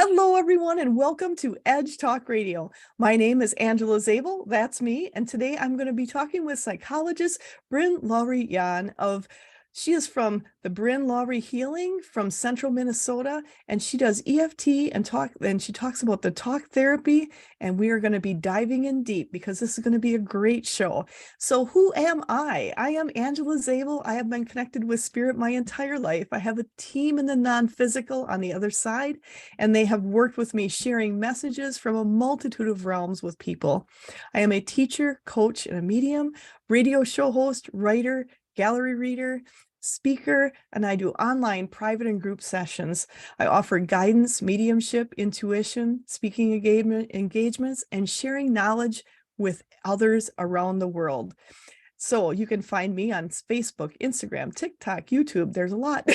Hello, everyone, and welcome to Edge Talk Radio. My name is Angela Zabel. That's me. And today I'm going to be talking with psychologist Bryn Lowrie Yahn she is from the Bryn Lowrie Healing from Central Minnesota, and she does EFT and she talks about the talk therapy, and we are going to be diving in deep because this is going to be a great show. So who am I? I am Angela Zabel. I have been connected with spirit my entire life. I have a team in the non-physical on the other side, and they have worked with me sharing messages from a multitude of realms with people. I am a teacher, coach, and a medium, radio show host, writer, gallery reader, speaker, and I do online private and group sessions. I offer guidance, mediumship, intuition, speaking engagements, and sharing knowledge with others around the world. So you can find me on Facebook, Instagram, TikTok, YouTube. There's a lot.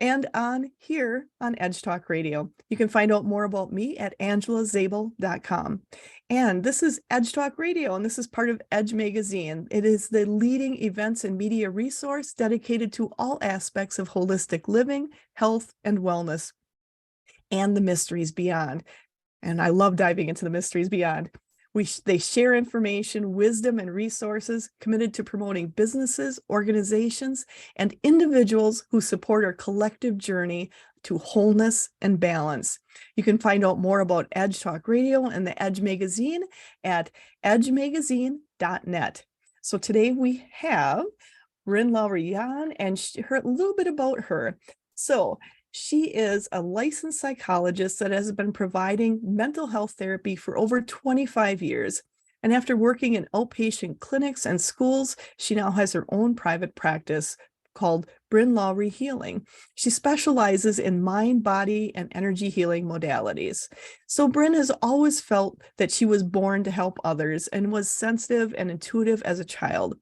And on here on Edge Talk Radio. You can find out more about me at angelazabel.com. And this is Edge Talk Radio, and this is part of Edge Magazine. It is the leading events and media resource dedicated to all aspects of holistic living, health, and wellness, and the mysteries beyond. And I love diving into the mysteries beyond. They share information, wisdom, and resources committed to promoting businesses, organizations, and individuals who support our collective journey to wholeness and balance. You can find out more about Edge Talk Radio and the Edge Magazine at edgemagazine.net. So today we have Bryn Lowrie Yahn and a little bit about her. So she is a licensed psychologist that has been providing mental health therapy for over 25 years. And after working in outpatient clinics and schools, she now has her own private practice called Bryn Lowrie Healing. She specializes in mind, body, and energy healing modalities. So Bryn has always felt that she was born to help others and was sensitive and intuitive as a child.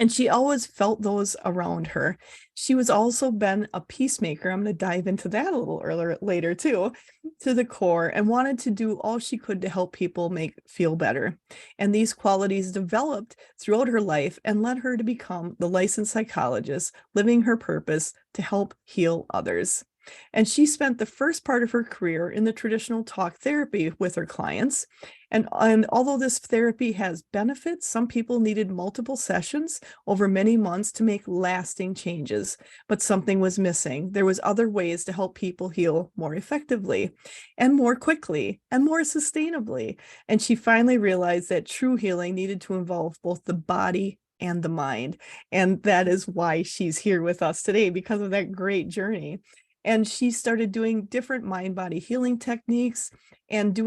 And she always felt those around her. She was also been a peacemaker. I'm going to dive into that a little later too, to the core, and wanted to do all she could to help people feel better. And these qualities developed throughout her life and led her to become the licensed psychologist, living her purpose to help heal others. And she spent the first part of her career in the traditional talk therapy with her clients. And although this therapy has benefits, some people needed multiple sessions over many months to make lasting changes, but something was missing. There was other ways to help people heal more effectively and more quickly and more sustainably. And she finally realized that true healing needed to involve both the body and the mind. And that is why she's here with us today, because of that great journey. And she started doing different mind-body healing techniques and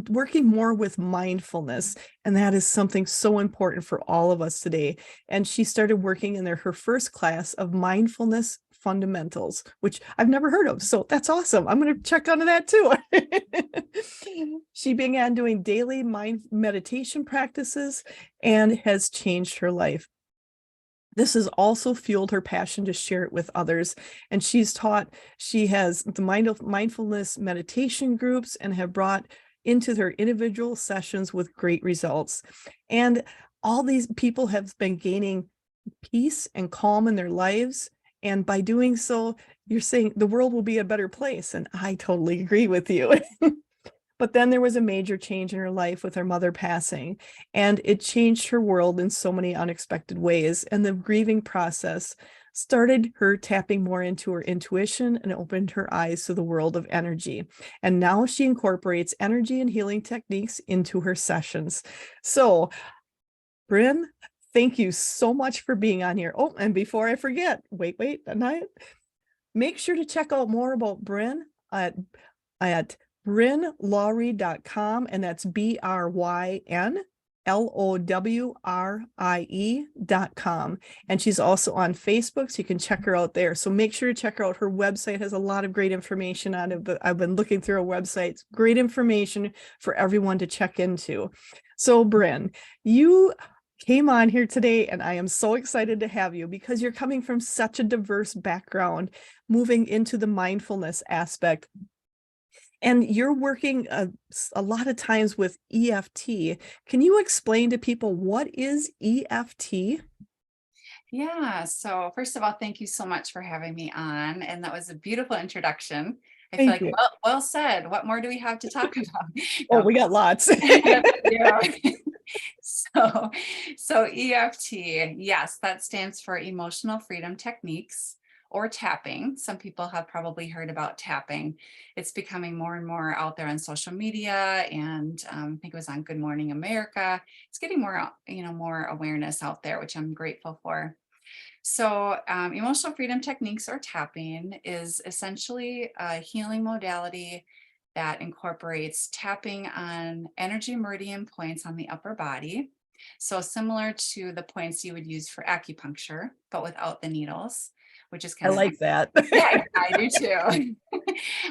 working more with mindfulness. And that is something so important for all of us today. And she started working in her first class of mindfulness fundamentals, which I've never heard of. So that's awesome. I'm going to check onto that too. She began doing daily mind meditation practices and has changed her life. This has also fueled her passion to share it with others. And she has the mindfulness meditation groups and have brought into their individual sessions with great results. And all these people have been gaining peace and calm in their lives. And by doing so, you're saying the world will be a better place. And I totally agree with you. But then there was a major change in her life with her mother passing, and it changed her world in so many unexpected ways. And the grieving process started her tapping more into her intuition and opened her eyes to the world of energy. And now she incorporates energy and healing techniques into her sessions. So, Bryn, thank you so much for being on here. Oh, and before I forget, make sure to check out more about Bryn at brynlowrie.com, and that's BrynLowrie.com. And she's also on Facebook, so you can check her out there. So make sure to check her out. Her website has a lot of great information on it, but I've been looking through her website. It's great information for everyone to check into. So Bryn, you came on here today, and I am so excited to have you because you're coming from such a diverse background, moving into the mindfulness aspect. And you're working a lot of times with EFT. Can you explain to people what is EFT? Yeah, so first of all, thank you so much for having me on. And that was a beautiful introduction. I feel Thank like, you. well said. What more do we have to talk about? Oh, No. we got lots. Yeah. So, so EFT, yes, that stands for Emotional Freedom Techniques or tapping. Some people have probably heard about tapping. It's becoming more and more out there on social media, and I think it was on Good Morning America. It's getting more, more awareness out there, which I'm grateful for. So, emotional freedom techniques or tapping is essentially a healing modality that incorporates tapping on energy meridian points on the upper body. So, similar to the points you would use for acupuncture, but without the needles, which is I kind of, like that. yeah, I do too.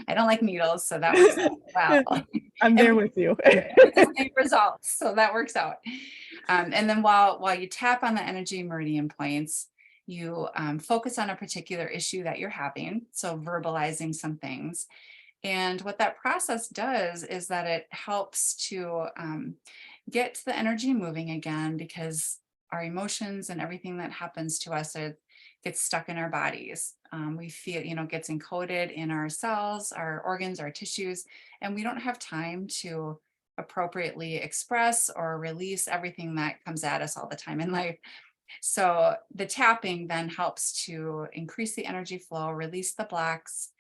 I don't like needles, so that works out well. I'm And there with you. with the same results, so that works out. And then while you tap on the energy meridian points, you focus on a particular issue that you're having, so verbalizing some things. And what that process does is that it helps to get the energy moving again, because our emotions and everything that happens to us, it gets stuck in our bodies. We feel, gets encoded in our cells, our organs, our tissues, and we don't have time to appropriately express or release everything that comes at us all the time in life. So the tapping then helps to increase the energy flow, release the blocks,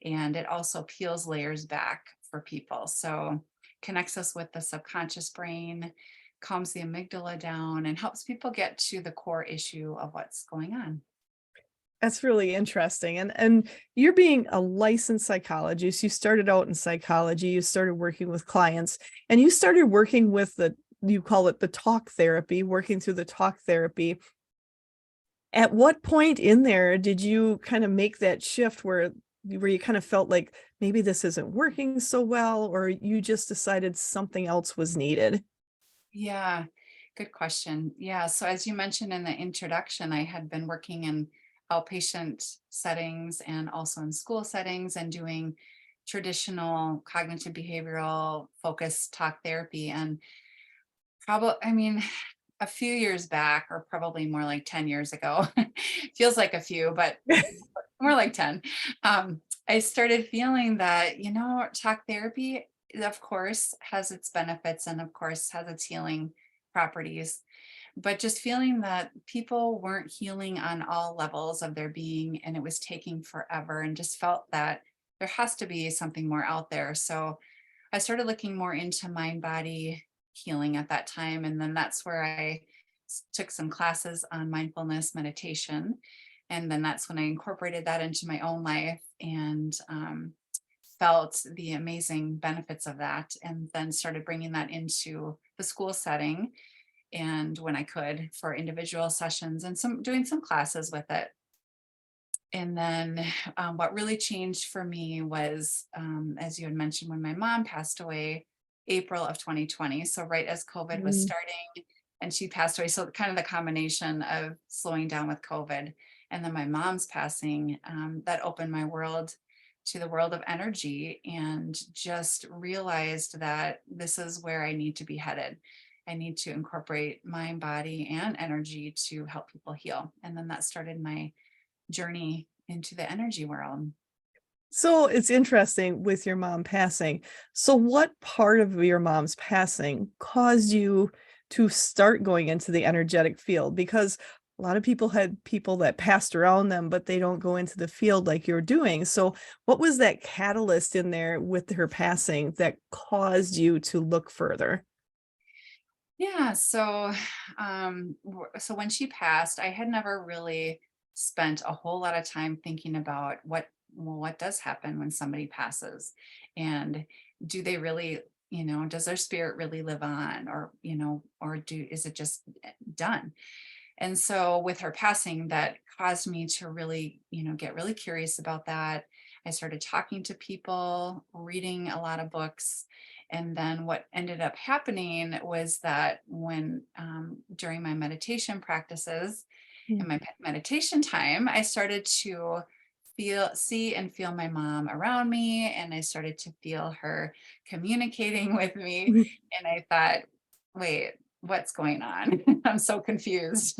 and it also peels layers back for people. So connects us with the subconscious brain, calms the amygdala down, and helps people get to the core issue of what's going on. That's really interesting. And you're being a licensed psychologist. You started out in psychology, you started working with clients, and you started working with you call it the talk therapy, working through the talk therapy. At what point in there did you kind of make that shift where you kind of felt like maybe this isn't working so well, or you just decided something else was needed? Yeah, good question. Yeah, so as you mentioned in the introduction, I had been working in outpatient settings and also in school settings and doing traditional cognitive behavioral focused talk therapy. And probably, a few years back, or probably more like 10 years ago, feels like a few, but more like 10, I started feeling that, talk therapy, of course, has its benefits and of course has its healing properties, but just feeling that people weren't healing on all levels of their being and it was taking forever, and just felt that there has to be something more out there. So I started looking more into mind body healing at that time. And then that's where I took some classes on mindfulness meditation. And then that's when I incorporated that into my own life, and felt the amazing benefits of that. And then started bringing that into the school setting. And when I could, for individual sessions and doing some classes with it. And then what really changed for me was, as you had mentioned, when my mom passed away, April of 2020. So right as COVID was Mm. starting and she passed away. So kind of the combination of slowing down with COVID and then my mom's passing, that opened my world to the world of energy, and just realized that this is where I need to be headed. I need to incorporate mind, body, and energy to help people heal. And then that started my journey into the energy world. So it's interesting with your mom passing. So what part of your mom's passing caused you to start going into the energetic field? Because a lot of people had people that passed around them, but they don't go into the field like you're doing. So what was that catalyst in there with her passing that caused you to look further? Yeah, so so when she passed, I had never really spent a whole lot of time thinking about what does happen when somebody passes, and do they really, does their spirit really live on, or or is it just done? And so with her passing, that caused me to really, get really curious about that. I started talking to people, reading a lot of books. And then what ended up happening was that when during my meditation practices Mm. and my meditation time, I started to see and feel my mom around me, and I started to feel her communicating with me. And I thought, wait, what's going on? I'm so confused.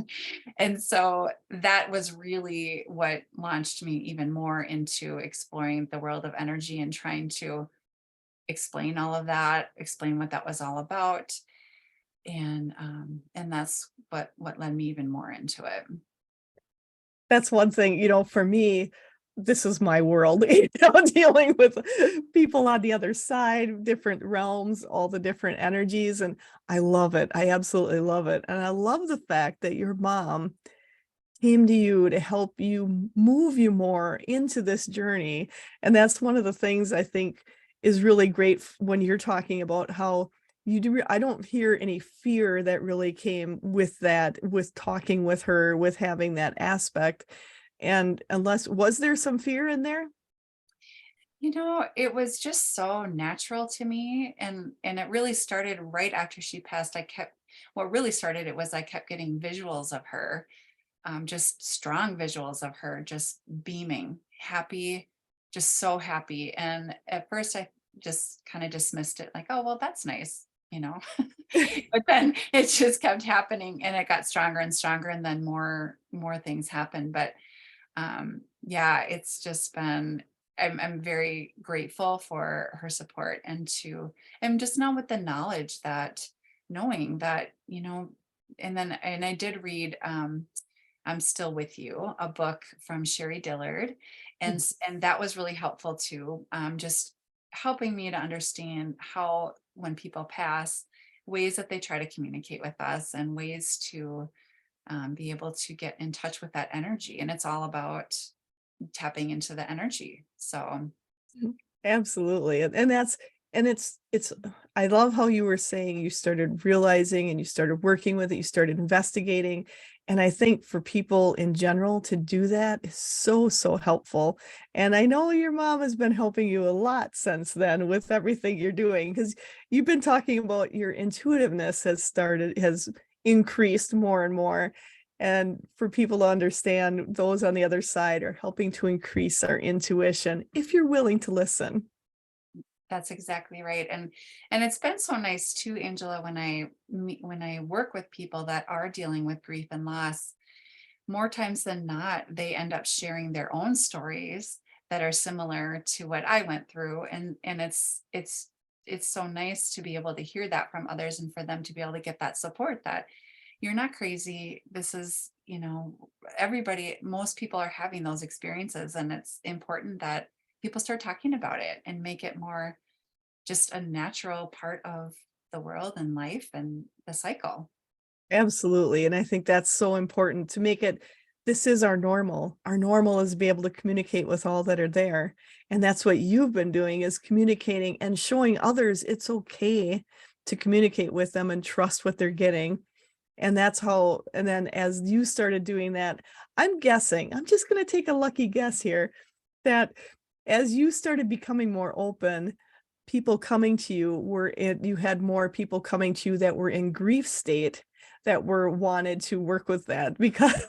And so that was really what launched me even more into exploring the world of energy and trying to explain all of that, explain what that was all about. And that's what led me even more into it. That's one thing, for me, this is my world, dealing with people on the other side, different realms, all the different energies. And I love it. I absolutely love it. And I love the fact that your mom came to you to help you move you more into this journey. And that's one of the things I think is really great when you're talking about how you do. I don't hear any fear that really came with that, with talking with her, with having that aspect. And was there some fear in there? It was just so natural to me, and it really started right after she passed. What really started it was I kept getting visuals of her, just strong visuals of her just beaming, happy, just so happy. And at first I just kind of dismissed it like, oh, well, that's nice. But then it just kept happening and it got stronger and stronger, and then more things happened. But yeah, it's just been, I'm very grateful for her support, and just now with the knowledge that, knowing that, and I did read I'm Still With You, a book from Sherry Dillard. And that was really helpful too. Just helping me to understand how, when people pass, ways that they try to communicate with us, and ways to be able to get in touch with that energy. And it's all about tapping into the energy. So Absolutely. And it's I love how you were saying you started realizing and you started working with it, you started investigating. And I think for people in general to do that is so, so helpful. And I know your mom has been helping you a lot since then with everything you're doing, because you've been talking about your intuitiveness has increased more and more. And for people to understand, those on the other side are helping to increase our intuition if you're willing to listen. that's exactly right. And it's been so nice too, Angela, when I work with people that are dealing with grief and loss, more times than not, they end up sharing their own stories that are similar to what I went through. And it's so nice to be able to hear that from others, and for them to be able to get that support that you're not crazy. This is, everybody, most people are having those experiences, and it's important that people start talking about it and make it more just a natural part of the world and life and the cycle. Absolutely. And I think that's so important to make it. This is our normal. Our normal is to be able to communicate with all that are there. And that's what you've been doing, is communicating and showing others it's okay to communicate with them and trust what they're getting. And that's how, and then as you started doing that, I'm guessing, I'm just going to take a lucky guess here, that as you started becoming more open, people coming to you you had more people coming to you that were in grief state, that were wanted to work with that, because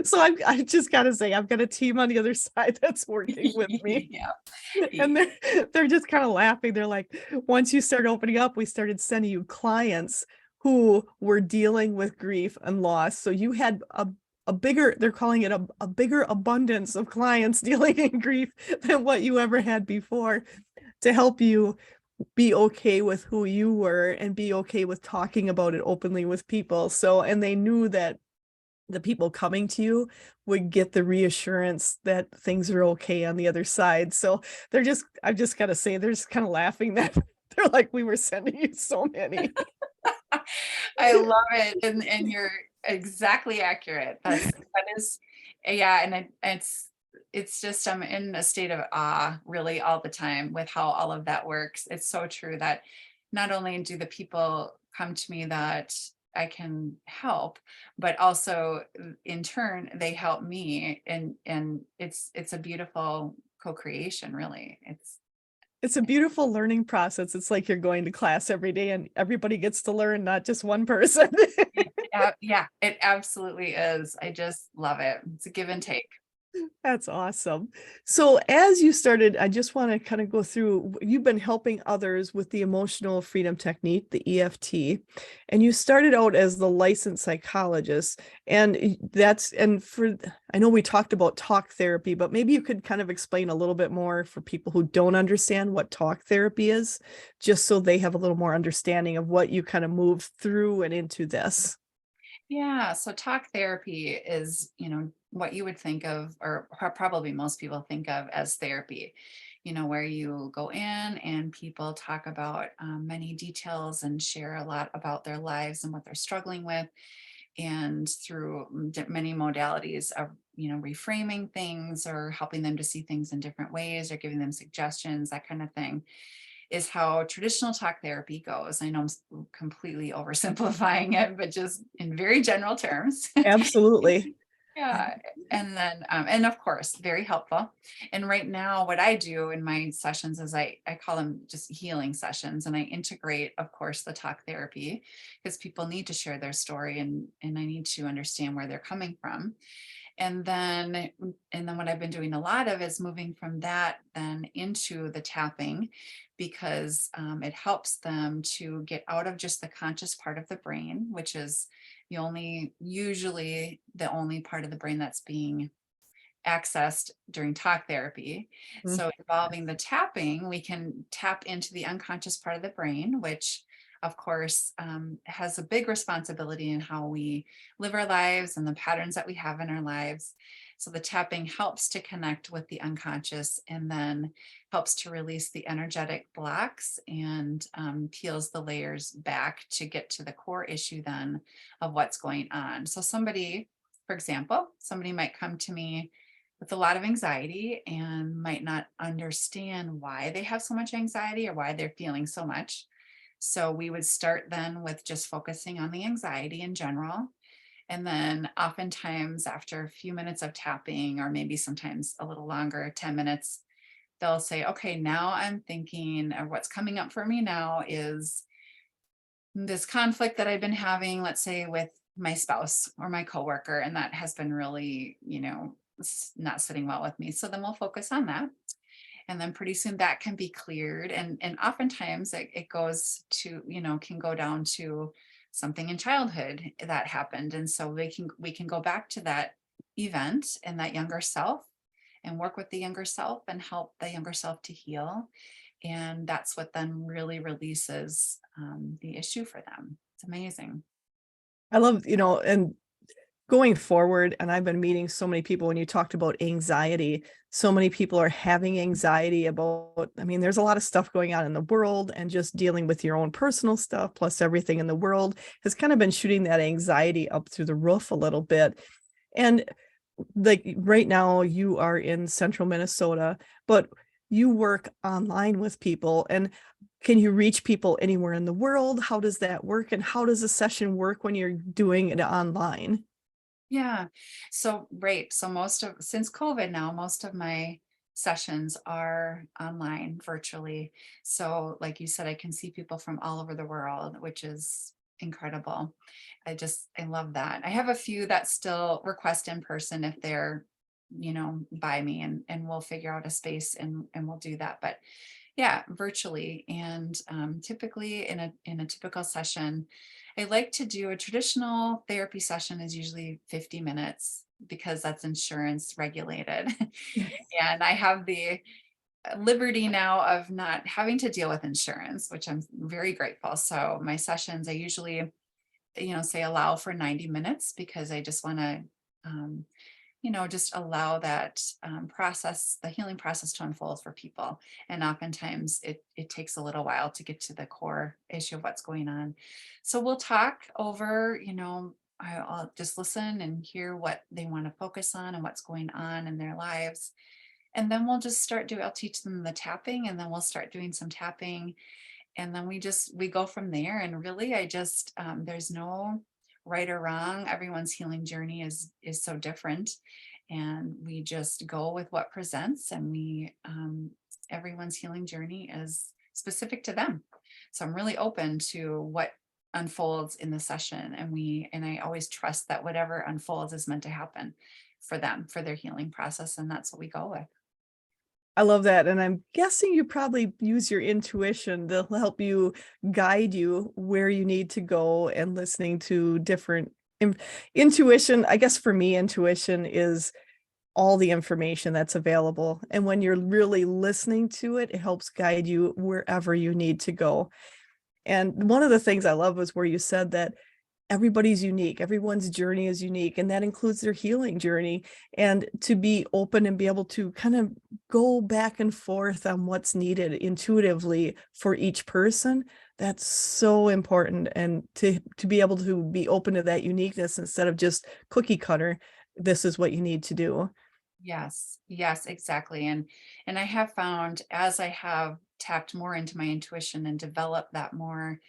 so I just got to say, I've got a team on the other side that's working with me. Yeah. And they're just kind of laughing. They're like, once you start opening up, we started sending you clients who were dealing with grief and loss. So you had a bigger, they're calling it a bigger abundance of clients dealing in grief than what you ever had before, to help you be okay with who you were and be okay with talking about it openly with people. So, and they knew that the people coming to you would get the reassurance that things are okay on the other side. So I've just got to say, they're just kind of laughing that they're like, we were sending you so many. I love it. And you're exactly accurate. That is, yeah. And it's just, I'm in a state of awe really all the time with how all of that works. It's so true that not only do the people come to me that I can help, but also in turn, they help me. And it's a beautiful co-creation, really. It's a beautiful learning process. It's like you're going to class every day and everybody gets to learn, not just one person. Yeah, it absolutely is. I just love it. It's a give and take. That's awesome. So as you started, I just want to kind of go through, you've been helping others with the emotional freedom technique, the EFT, and you started out as the licensed psychologist. And I know we talked about talk therapy, but maybe you could kind of explain a little bit more for people who don't understand what talk therapy is, just so they have a little more understanding of what you kind of moved through and into this. Yeah, so talk therapy is, what you would think of, or probably most people think of as therapy, where you go in and people talk about many details and share a lot about their lives and what they're struggling with. And through many modalities of, reframing things or helping them to see things in different ways or giving them suggestions, that kind of thing is how traditional talk therapy goes. I know I'm completely oversimplifying it, but just in very general terms. Absolutely. Yeah. And then, and of course, very helpful. And right now, what I do in my sessions is I call them just healing sessions. And I integrate, of course, the talk therapy because people need to share their story and I need to understand where they're coming from. And then what I've been doing a lot of is moving from that then into the tapping because it helps them to get out of just the conscious part of the brain, which is usually the only part of the brain that's being accessed during talk therapy. Mm. So involving the tapping, we can tap into the unconscious part of the brain, which of course has a big responsibility in how we live our lives and the patterns that we have in our lives. So the tapping helps to connect with the unconscious and then helps to release the energetic blocks and peels the layers back to get to the core issue then of what's going on. So for example, somebody might come to me with a lot of anxiety and might not understand why they have so much anxiety or why they're feeling so much. So we would start then with just focusing on the anxiety in general. And then oftentimes after a few minutes of tapping, or maybe sometimes a little longer, 10 minutes, they'll say, okay, now I'm thinking, or what's coming up for me now is this conflict that I've been having, let's say with my spouse or my coworker, and that has been really, not sitting well with me. So then we'll focus on that. And then pretty soon that can be cleared. And oftentimes it goes to, can go down to something in childhood that happened. And so we can go back to that event and that younger self and work with the younger self and help the younger self to heal. And that's what then really releases the issue for them. It's amazing. I love, and going forward, and I've been meeting so many people when you talked about anxiety, so many people are having anxiety about, I mean, there's a lot of stuff going on in the world, and just dealing with your own personal stuff, plus everything in the world has kind of been shooting that anxiety up through the roof a little bit. And like right now, you are in central Minnesota, but you work online with people. And can you reach people anywhere in the world? How does that work? And how does a session work when you're doing it online? Yeah. So, right. So since COVID now, most of my sessions are online virtually. So like you said, I can see people from all over the world, which is incredible. I love that. I have a few that still request in person if they're, by me and we'll figure out a space and we'll do that. But yeah, virtually. And typically in a typical session, I like to do a traditional therapy session is usually 50 minutes because that's insurance regulated. And I have the liberty now of not having to deal with insurance, which I'm very grateful. So my sessions, I usually, say allow for 90 minutes because I just want to just allow that the healing process to unfold for people. And oftentimes it takes a little while to get to the core issue of what's going on. So we'll talk over, I'll just listen and hear what they want to focus on and what's going on in their lives. And then I'll teach them the tapping and then we'll start doing some tapping. And then we go from there. And really, there's no right or wrong. Everyone's healing journey is so different, and we just go with what presents. And everyone's healing journey is specific to them. So I'm really open to what unfolds in the session, and I always trust that whatever unfolds is meant to happen for them, for their healing process. And that's what we go with. I love that, and I'm guessing you probably use your intuition to help you guide you where you need to go and listening to different in intuition. I guess for me, intuition is all the information that's available, and when you're really listening to it, it helps guide you wherever you need to go. And one of the things I love was where you said that everybody's unique, everyone's journey is unique, and that includes their healing journey. And to be open and be able to kind of go back and forth on what's needed intuitively for each person, that's so important. And to be able to be open to that uniqueness instead of just cookie cutter, this is what you need to do. Yes, yes, exactly. And I have found as I have tapped more into my intuition and developed that more,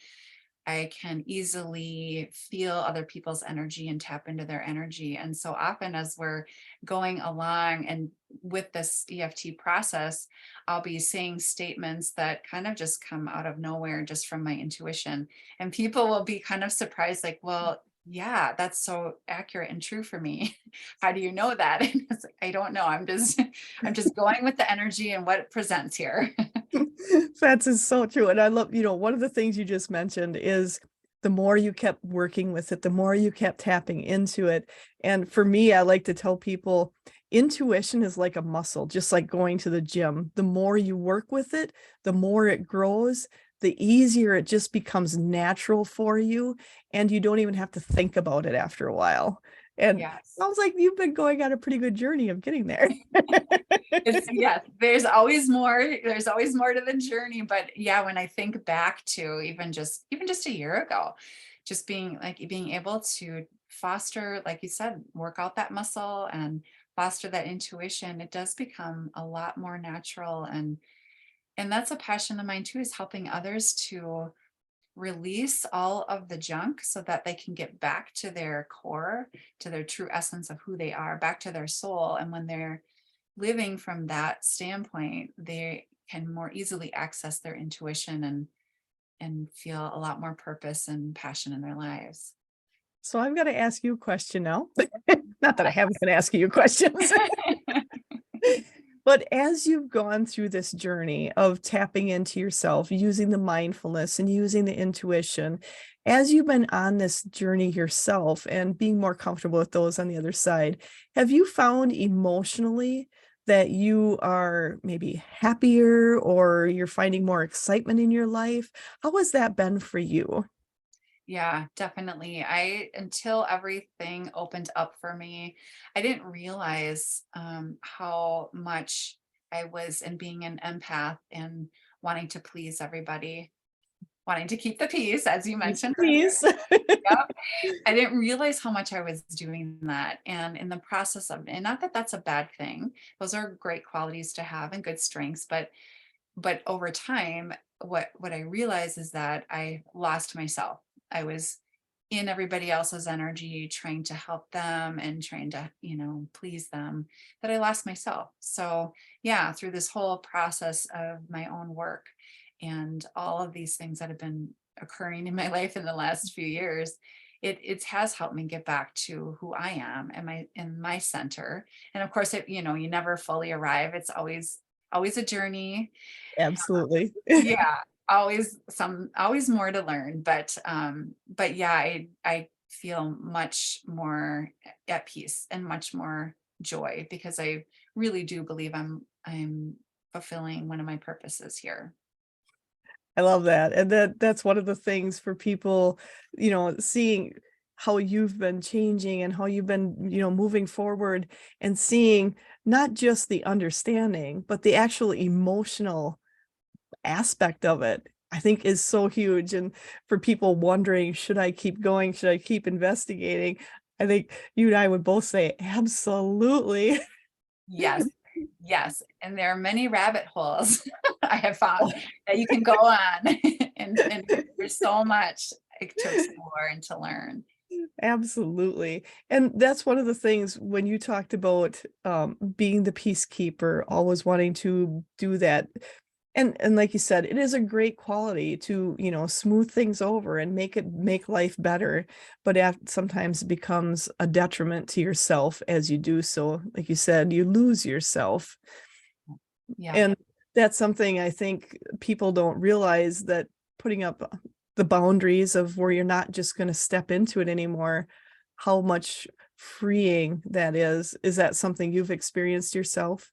I can easily feel other people's energy and tap into their energy. And so often as we're going along and with this EFT process, I'll be saying statements that kind of just come out of nowhere just from my intuition. And people will be kind of surprised, like, well, yeah, that's so accurate and true for me. How do you know that? And it's like, I don't know. I'm just going with the energy and what it presents here. That is so true. And I love, one of the things you just mentioned is the more you kept working with it, the more you kept tapping into it. And for me, I like to tell people intuition is like a muscle, just like going to the gym. The more you work with it, the more it grows, the easier it just becomes natural for you. And you don't even have to think about it after a while. And Yes. sounds like you've been going on a pretty good journey of getting there. It's yes, there's always more to the journey. But yeah, when I think back to even just a year ago, just being able to foster, like you said, work out that muscle and foster that intuition, it does become a lot more natural. And that's a passion of mine too, is helping others to release all of the junk so that they can get back to their core, to their true essence of who they are, back to their soul. And when they're living from that standpoint, they can more easily access their intuition and feel a lot more purpose and passion in their lives. So I've got to ask you a question now. Not that I haven't been asking you questions. But as you've gone through this journey of tapping into yourself, using the mindfulness and using the intuition, as you've been on this journey yourself and being more comfortable with those on the other side, have you found emotionally that you are maybe happier or you're finding more excitement in your life? How has that been for you? Yeah, definitely. Until everything opened up for me, I didn't realize how much I was in being an empath and wanting to please everybody, wanting to keep the peace, as you Yes, mentioned earlier. please. Yep. I didn't realize how much I was doing that. And in the process of, and not that that's a bad thing, those are great qualities to have and good strengths, but over time, what I realized is that I lost myself. I was in everybody else's energy, trying to help them and trying to, please them, that I lost myself. So yeah, through this whole process of my own work and all of these things that have been occurring in my life in the last few years, it has helped me get back to who I am and my center. And of course, you never fully arrive. It's always a journey. Absolutely. Yeah, always more to learn, but yeah, I feel much more at peace and much more joy because I really do believe I'm fulfilling one of my purposes here. I love that. And that's one of the things for people, seeing how you've been changing and how you've been, moving forward and seeing not just the understanding, but the actual emotional aspect of it, I think is so huge. And for people wondering, should I keep going? Should I keep investigating? I think you and I would both say, absolutely. Yes, yes, and there are many rabbit holes I have found that you can go on, and there's so much to explore and to learn. Absolutely. And that's one of the things when you talked about being the peacekeeper, always wanting to do that. And like you said, it is a great quality to, smooth things over and make life better, but sometimes it becomes a detriment to yourself as you do so. Like you said, you lose yourself. Yeah. And that's something I think people don't realize, that putting up the boundaries of where you're not just going to step into it anymore, how much freeing that is. Is that something you've experienced yourself?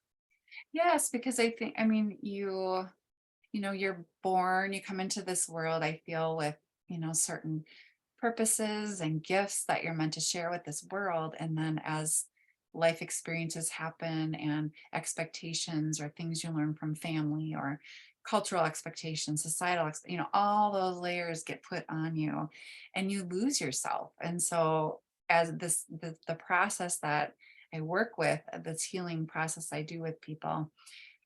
Yes, because I think, I mean, you're born, you come into this world, I feel, with, certain purposes and gifts that you're meant to share with this world. And then as life experiences happen and expectations or things you learn from family or cultural expectations, societal, all those layers get put on you and you lose yourself. And so as the process that I work with, this healing process I do with people,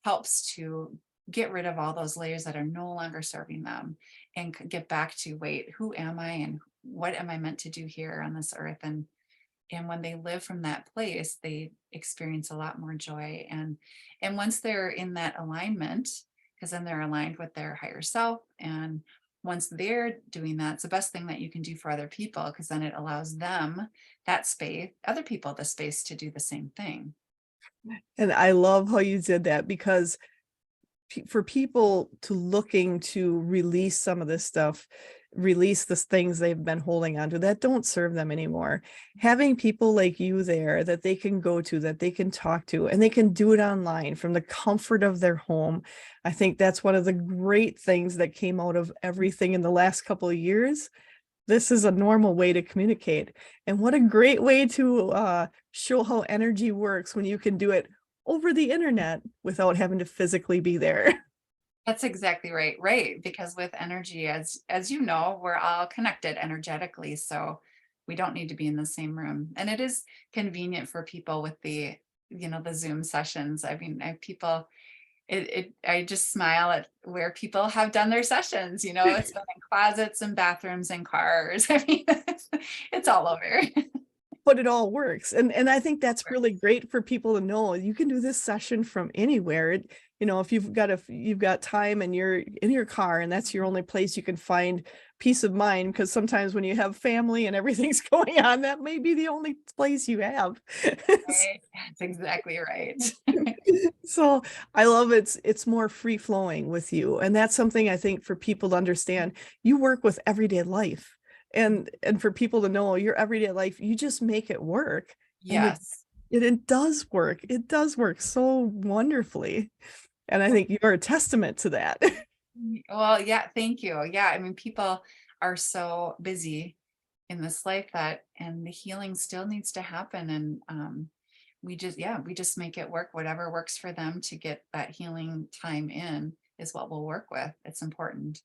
helps to get rid of all those layers that are no longer serving them and get back to, wait, who am I and what am I meant to do here on this earth? And when they live from that place, they experience a lot more joy. And once they're in that alignment, because then they're aligned with their higher self, and once they're doing that, it's the best thing that you can do for other people, because then it allows them that space, other people the space to do the same thing. And I love how you did that, because for people to looking to release some of this stuff, release the things they've been holding on to that don't serve them anymore. Having people like you there that they can go to, that they can talk to, and they can do it online from the comfort of their home. I think that's one of the great things that came out of everything in the last couple of years. This is a normal way to communicate. And what a great way to show how energy works when you can do it over the internet without having to physically be there. That's exactly right. Right. Because with energy, as you know, we're all connected energetically. So we don't need to be in the same room. And it is convenient for people with the Zoom sessions. I mean, people, I just smile at where people have done their sessions. It's been in closets and bathrooms and cars. I mean, it's all over. But it all works. And I think that's really great for people to know. You can do this session from anywhere. If you've got time and you're in your car and that's your only place you can find peace of mind, because sometimes when you have family and everything's going on, that may be the only place you have. Right? That's exactly right. So I love it's more free flowing with you. And that's something I think for people to understand. You work with everyday life. And for people to know your everyday life, you just make it work. And Yes. it does work. It does work so wonderfully. And I think you're a testament to that. Well, yeah, thank you. Yeah, I mean, people are so busy in this life and the healing still needs to happen. And we just make it work. Whatever works for them to get that healing time in is what we'll work with. It's important.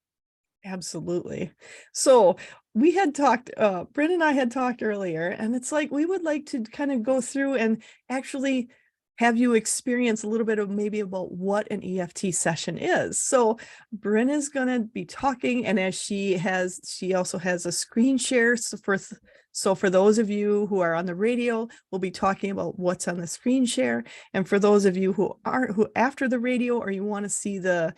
Absolutely. So we had talked, Bryn and I had talked earlier, and it's like we would like to kind of go through and actually have you experience a little bit of maybe about what an EFT session is. So Bryn is going to be talking, and as she also has a screen share. So for those of you who are on the radio, we'll be talking about what's on the screen share. And for those of you who after the radio, or you want to see the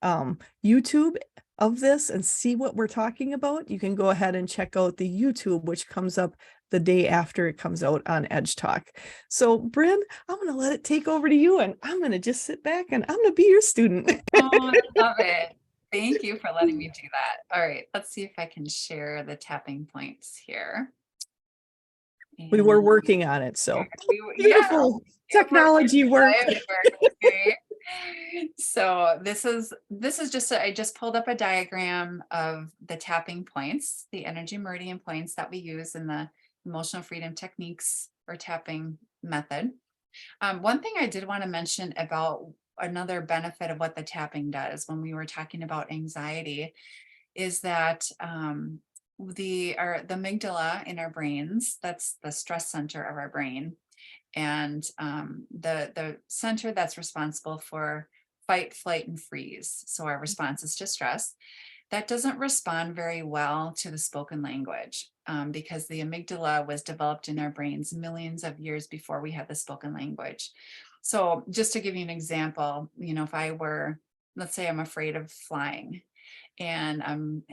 YouTube of this and see what we're talking about, you can go ahead and check out the YouTube, which comes up the day after it comes out on Edge Talk. So Bryn, I'm going to let it take over to you, and I'm going to just sit back and I'm going to be your student. Oh, I love it. Thank you for letting me do that. All right, let's see if I can share the tapping points here. We were And working on it. So yeah, beautiful it worked. technology work. It worked. Okay. So this is just I just pulled up a diagram of the tapping points, the energy meridian points that we use in the emotional freedom techniques or tapping method. One thing I did want to mention about another benefit of what the tapping does when we were talking about anxiety is that the amygdala in our brains, that's the stress center of our brain, and the center that's responsible for fight, flight, and freeze. So our responses to stress, that doesn't respond very well to the spoken language because the amygdala was developed in our brains millions of years before we had the spoken language. So just to give you an example, if I were let's say I'm afraid of flying, and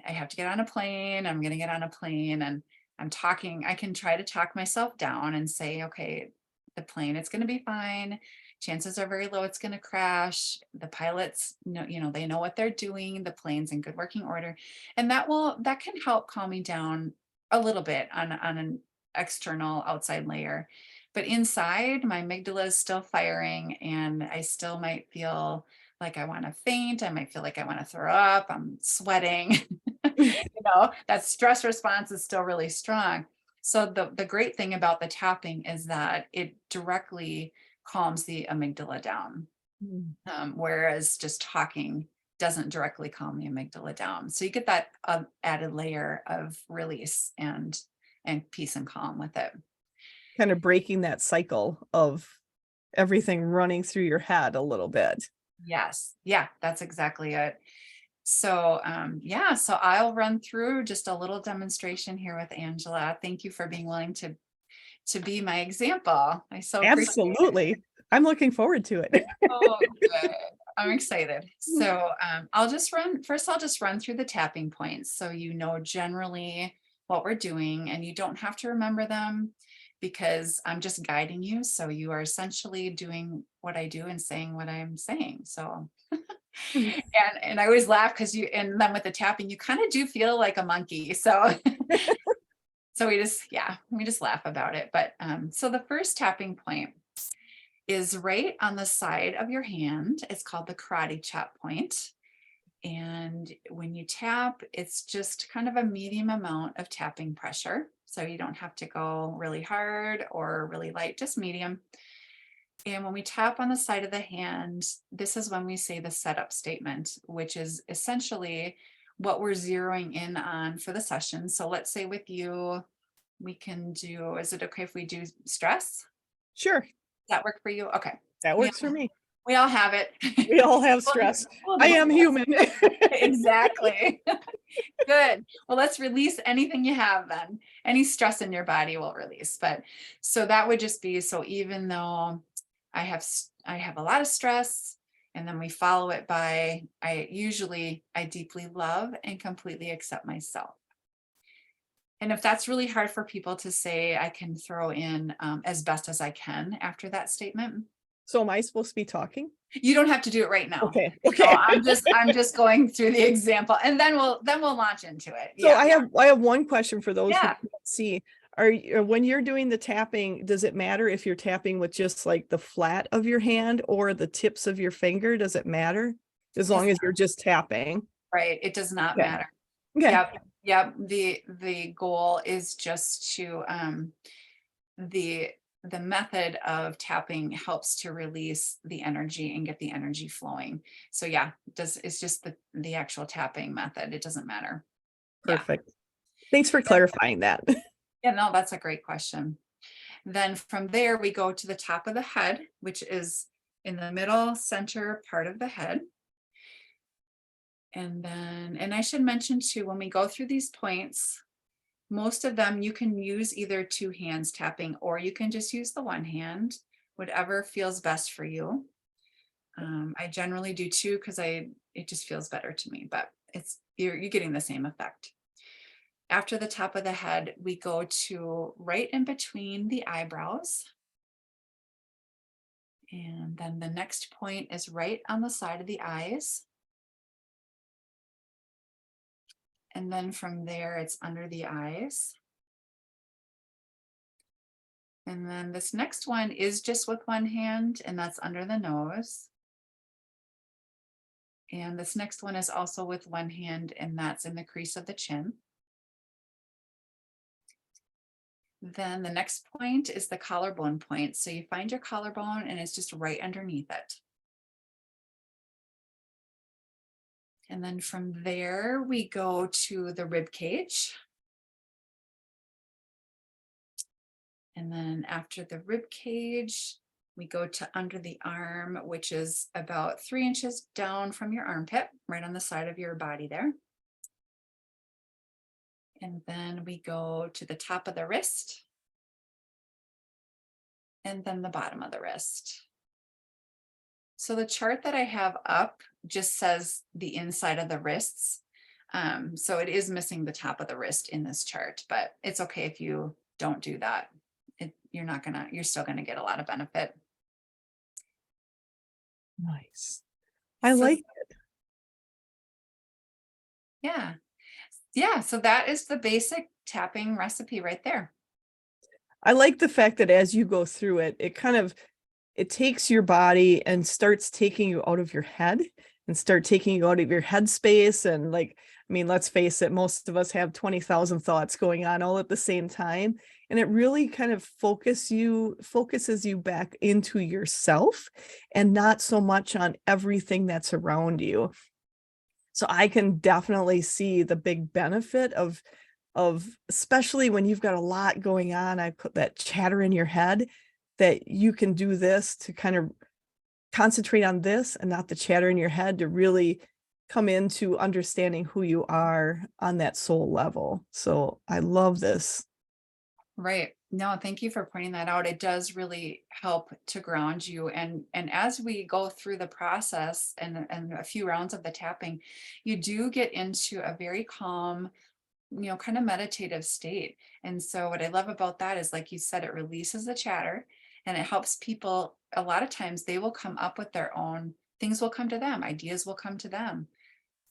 I have to get on a plane. I'm going to get on a plane, and I can try to talk myself down and say, okay, the plane, it's going to be fine. Chances are very low it's going to crash. The pilots know, they know what they're doing. The plane's in good working order. And that can help calm me down a little bit on an external outside layer. But inside, my amygdala is still firing, and I still might feel like I want to faint. I might feel like I want to throw up. I'm sweating. That stress response is still really strong. So the great thing about the tapping is that it directly calms the amygdala down, whereas just talking doesn't directly calm the amygdala down. So you get that added layer of release and peace and calm with it. Kind of breaking that cycle of everything running through your head a little bit. Yes. Yeah, that's exactly it. So, so I'll run through just a little demonstration here with Angela. Thank you for being willing to be my example. I so appreciate it. Absolutely. I'm looking forward to it. Oh, good. I'm excited. So, I'll just run through the tapping points so you know generally what we're doing, and you don't have to remember them because I'm just guiding you. So you are essentially doing what I do and saying what I'm saying. So and I always laugh because and then with the tapping, you kind of do feel like a monkey. So so we just laugh about it. But so the first tapping point is right on the side of your hand. It's called the karate chop point. And when you tap, it's just kind of a medium amount of tapping pressure. So you don't have to go really hard or really light, just medium. And when we tap on the side of the hand, this is when we say the setup statement, which is essentially what we're zeroing in on for the session. So let's say with you, we can do, is it okay if we do stress? Sure. Does that work for you? Okay. That works for me. We all have it. We all have stress. I am human. Exactly. Good. Well, let's release anything you have then. Any stress in your body will release. But so that would just be, so even though I have a lot of stress, and then we follow it by, I deeply love and completely accept myself. And if that's really hard for people to say, I can throw in as best as I can after that statement. So am I supposed to be talking? You don't have to do it right now. Okay. So I'm just going through the example, and then we'll launch into it. So Yeah. I have one question for those who Yeah. can't see. When you're doing the tapping, does it matter if you're tapping with just like the flat of your hand or the tips of your finger? Does it matter? As long as you're just tapping. Right. It does not Okay. matter. Okay. Yep. Yep. The goal is just to the method of tapping helps to release the energy and get the energy flowing. So yeah, it's just the actual tapping method. It doesn't matter. Perfect. Thanks for clarifying that. Yeah, no, that's a great question. Then from there, we go to the top of the head, which is in the middle center part of the head. And I should mention too, when we go through these points, most of them you can use either two hands tapping, or you can just use the one hand, whatever feels best for you. I generally do two because it just feels better to me, but you're getting the same effect. After the top of the head, we go to right in between the eyebrows. And then the next point is right on the side of the eyes. And then from there, it's under the eyes. And then this next one is just with one hand, and that's under the nose. And this next one is also with one hand, and that's in the crease of the chin. Then the next point is the collarbone point. So you find your collarbone and it's just right underneath it. And then from there, we go to the rib cage. And then after the rib cage, we go to under the arm, which is about 3 inches down from your armpit, right on the side of your body there. And then we go to the top of the wrist. And then the bottom of the wrist. So the chart that I have up just says the inside of the wrists. So it is missing the top of the wrist in this chart, but it's okay if you don't do that. You're still gonna get a lot of benefit. Nice. I So like yeah. Yeah. So that is the basic tapping recipe right there. I like the fact that as you go through it, it takes your body and starts taking you out of your head and start taking you out of your headspace. And like, I mean, let's face it, most of us have 20,000 thoughts going on all at the same time. And it really kind of focuses you back into yourself and not so much on everything that's around you. So I can definitely see the big benefit of especially when you've got a lot going on, I put that chatter in your head, that you can do this to kind of concentrate on this and not the chatter in your head, to really come into understanding who you are on that soul level. So I love this. Right. No, thank you for pointing that out. It does really help to ground you. And as we go through the process and a few rounds of the tapping, you do get into a very calm, kind of meditative state. And so what I love about that is, like you said, it releases the chatter and it helps people. A lot of times they will come up with their own things, will come to them, ideas will come to them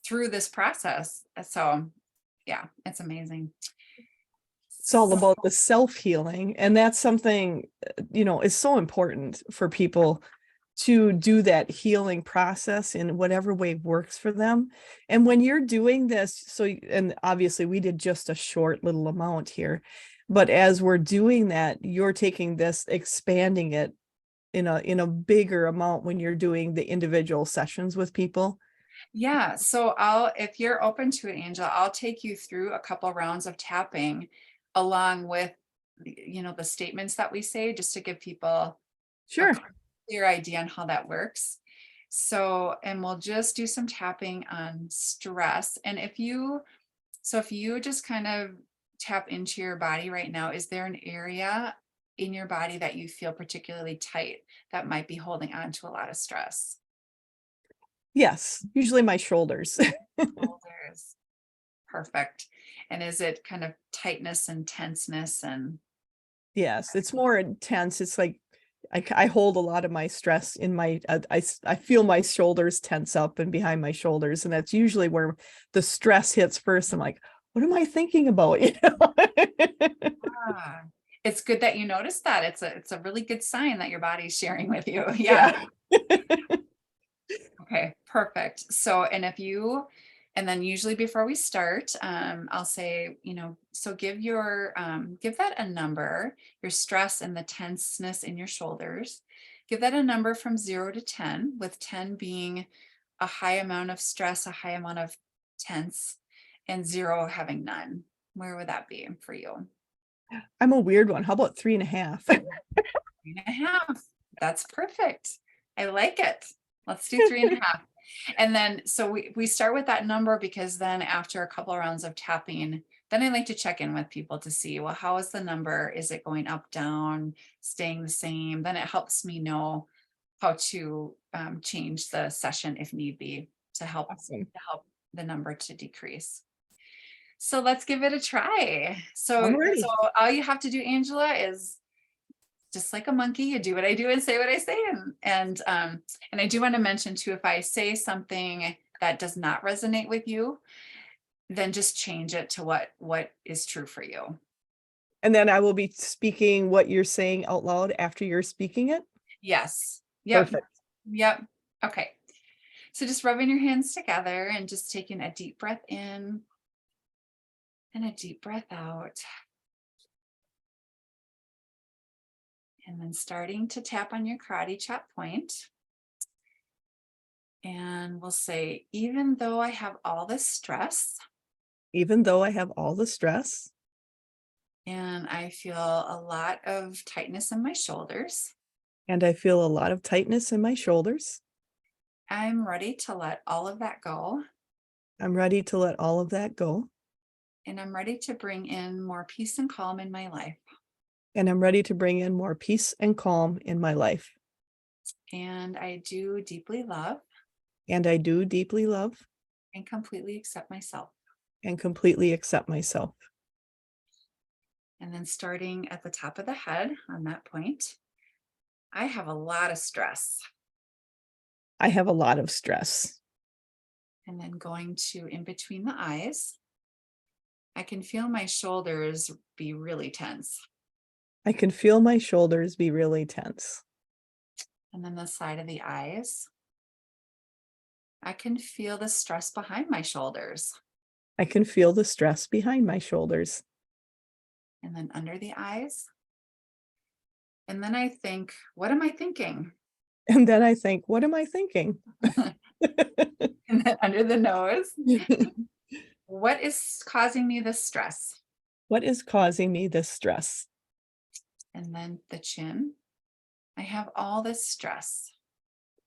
through this process. So yeah, it's amazing. It's all about the self-healing. And that's something, is so important for people to do that healing process in whatever way works for them. And when you're doing this, and obviously we did just a short little amount here, but as we're doing that, you're taking this, expanding it in a bigger amount when you're doing the individual sessions with people. Yeah, so if you're open to it, Angela, I'll take you through a couple rounds of tapping along with, the statements that we say, just to give people a Sure. clear idea on how that works. So, and we'll just do some tapping on stress. And if you just kind of tap into your body right now, is there an area in your body that you feel particularly tight that might be holding on to a lot of stress? Yes, usually my shoulders. Shoulders. Perfect. And is it kind of tightness and tenseness and Yes, it's more intense. It's like I hold a lot of my stress in my I feel my shoulders tense up and behind my shoulders, and that's usually where the stress hits first. I'm like, what am I thinking about? ah, it's good that you noticed that. It's a really good sign that your body's sharing with you. Yeah. Yeah. Okay, perfect. So, and then usually before we start, I'll say, so give that a number, your stress and the tenseness in your shoulders. Give that a number from 0 to 10, with 10 being a high amount of stress, a high amount of tense, and 0 having none. Where would that be for you? I'm a weird one. How about 3.5? 3.5. That's perfect. I like it. Let's do 3.5. And then, so we start with that number, because then after a couple of rounds of tapping, then I like to check in with people to see, well, how is the number? Is it going up, down, staying the same? Then it helps me know how to change the session if need be, to help Awesome. the number to decrease. So let's give it a try. I'm So ready. all you have to do, Angela, is just like a monkey, you do what I do and say what I say. And I do want to mention too, if I say something that does not resonate with you, then just change it to what is true for you. And then I will be speaking what you're saying out loud after you're speaking it. Yes. Yep. Perfect. Yep. Okay. So just rubbing your hands together and just taking a deep breath in and a deep breath out. And then starting to tap on your karate chop point. And we'll say, even though I have all this stress, Even though I have all the stress and I feel a lot of tightness in my shoulders, and I feel a lot of tightness in my shoulders, I'm ready to let all of that go. I'm ready to let all of that go. And I'm ready to bring in more peace and calm in my life. And I'm ready to bring in more peace and calm in my life. And I do deeply love and I do deeply love and completely accept myself. and completely accept myself. And then starting at the top of the head on that point, I have a lot of stress. I have a lot of stress. And then going to in between the eyes, I can feel my shoulders be really tense. I can feel my shoulders be really tense. And then the side of the eyes, I can feel the stress behind my shoulders. I can feel the stress behind my shoulders. And then under the eyes. And then I think, what am I thinking? And then I think, what am I thinking? And then under the nose, what is causing me this stress? What is causing me this stress? And then the chin, I have all this stress.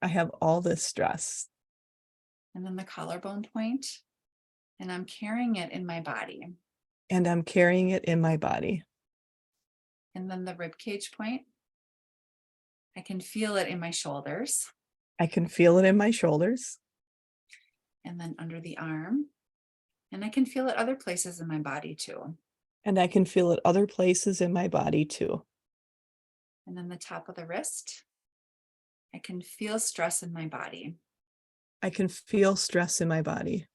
I have all this stress. And then the collarbone point, and I'm carrying it in my body. And I'm carrying it in my body. And then the rib cage point, I can feel it in my shoulders. I can feel it in my shoulders. And then under the arm, and I can feel it other places in my body too. And I can feel it other places in my body too. And then the top of the wrist, I can feel stress in my body. I can feel stress in my body.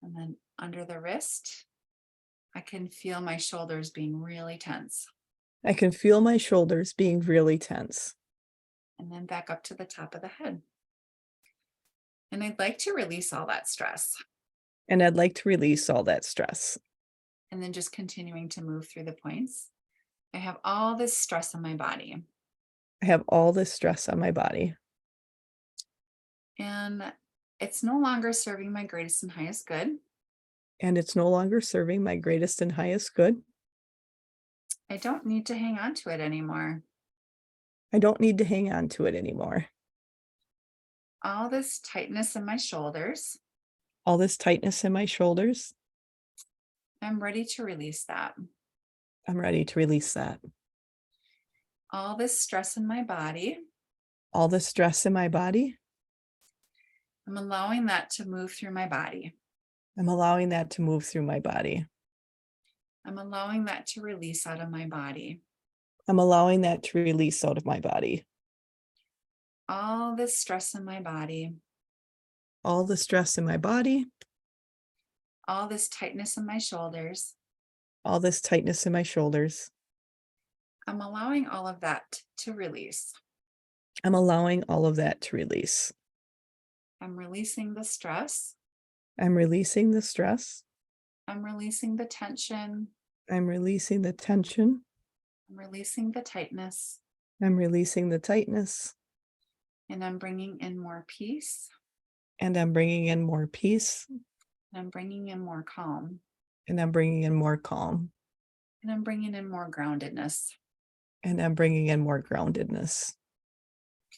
And then under the wrist, I can feel my shoulders being really tense. I can feel my shoulders being really tense. And then back up to the top of the head. And I'd like to release all that stress. And I'd like to release all that stress. And then just continuing to move through the points. I have all this stress on my body. I have all this stress on my body. And it's no longer serving my greatest and highest good. And it's no longer serving my greatest and highest good. I don't need to hang on to it anymore. I don't need to hang on to it anymore. All this tightness in my shoulders, All this tightness in my shoulders, I'm ready to release that. I'm ready to release that. All this stress in my body, All the stress in my body, I'm allowing that to move through my body. I'm allowing that to move through my body. I'm allowing that to release out of my body. I'm allowing that to release out of my body. All this stress in my body, All the stress in my body, all this tightness in my shoulders, all this tightness in my shoulders, I'm allowing all of that to release. I'm allowing all of that to release. I'm releasing the stress. I'm releasing the stress. I'm releasing the tension. I'm releasing the tension. I'm releasing the tightness. I'm releasing the tightness. And I'm bringing in more peace. And I'm bringing in more peace. And I'm bringing in more calm. And I'm bringing in more calm. And I'm bringing in more groundedness. And I'm bringing in more groundedness.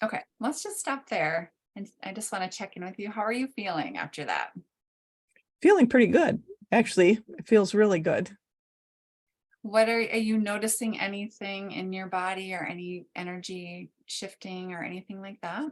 Okay, let's just stop there. And I just want to check in with you. How are you feeling after that? Feeling pretty good. Actually, it feels really good. What are you noticing anything in your body or any energy shifting or anything like that?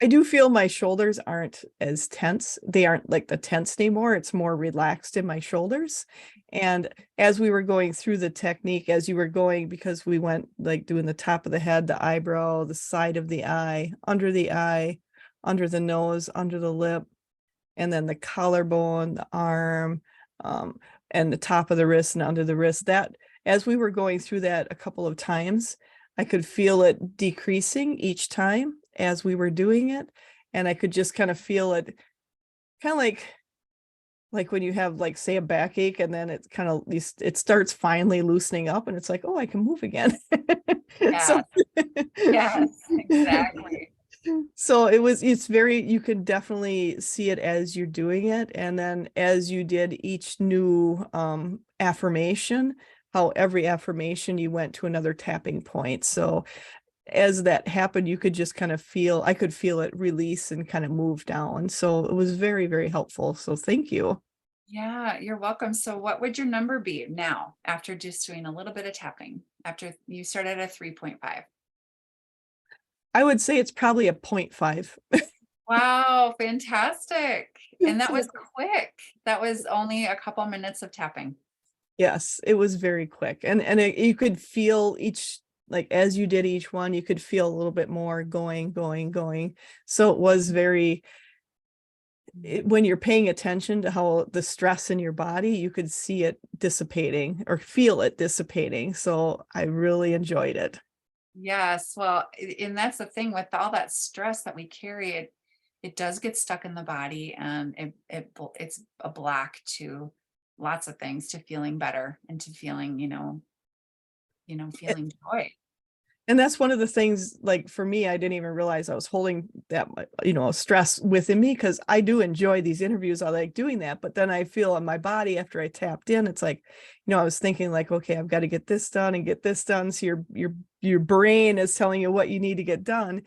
I do feel my shoulders aren't as tense. They aren't like the tense anymore. It's more relaxed in my shoulders. And as we were going through the technique, as you were going, because we went like doing the top of the head, the eyebrow, the side of the eye, under the nose, under the lip, and then the collarbone, the arm, and the top of the wrist and under the wrist, that as we were going through that a couple of times, I could feel it decreasing each time as we were doing it. And I could just kind of feel it kind of like when you have like say a backache and then it kind of it starts finally loosening up and it's like, oh, I can move again. Yes, yes, exactly. So you can definitely see it as you're doing it. And then as you did each new affirmation, how every affirmation you went to another tapping point. So as that happened, you could just kind of I could feel it release and kind of move down. So it was very, very helpful. So thank you. Yeah, you're welcome. So what would your number be now after just doing a little bit of tapping after you started at a 3.5? I would say it's probably a 0.5. Wow, fantastic. And that was So quick. That was only a couple minutes of tapping. yes, it was very quick, and you could feel each, like, as you did each one, you could feel a little bit more going, going, going. So it was very, when you're paying attention to how the stress in your body, you could see it dissipating or feel it dissipating. So I really enjoyed it. Yes, well, and that's the thing with all that stress that we carry, it does get stuck in the body, and it's a block to lots of things, to feeling better and to feeling, feeling joy. And that's one of the things, like for me, I didn't even realize I was holding that stress within me, because I do enjoy these interviews. I like doing that, but then I feel in my body after I tapped in, it's like, I was thinking like, okay, I've got to get this done and get this done. So your brain is telling you what you need to get done.